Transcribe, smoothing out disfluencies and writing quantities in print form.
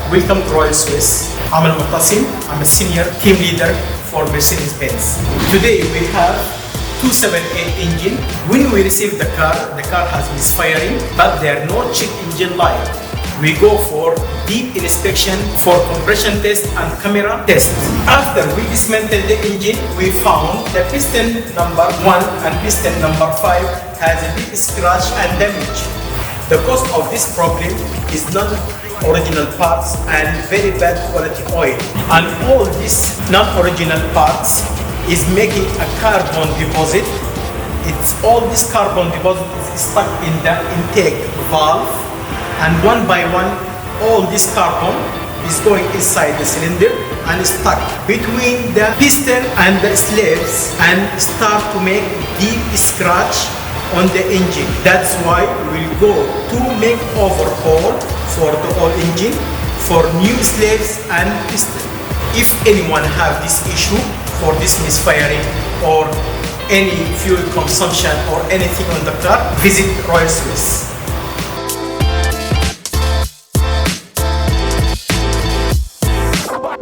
Welcome to Royal Swiss. I'm Al-Muqtasim. I'm a senior team leader for Mercedes-Benz. Today we have 278 engine. When we receive the car has misfiring, but there are no check engine light. We go for deep inspection for compression test and camera test. After we dismantle the engine, we found the piston number 1 and piston number 5 has a big scratch and damage. The cause of this problem is non-original parts and very bad quality oil. And all these non-original parts is making a carbon deposit. All this carbon deposit is stuck in the intake valve, and one by one, all this carbon is going inside the cylinder and is stuck between the piston and the slaves and start to make deep scratch on the engine. That's why we will go to make overhaul for the whole engine for new slaves and piston. If anyone have this issue for this misfiring or any fuel consumption or anything on the car, visit Royal Swiss.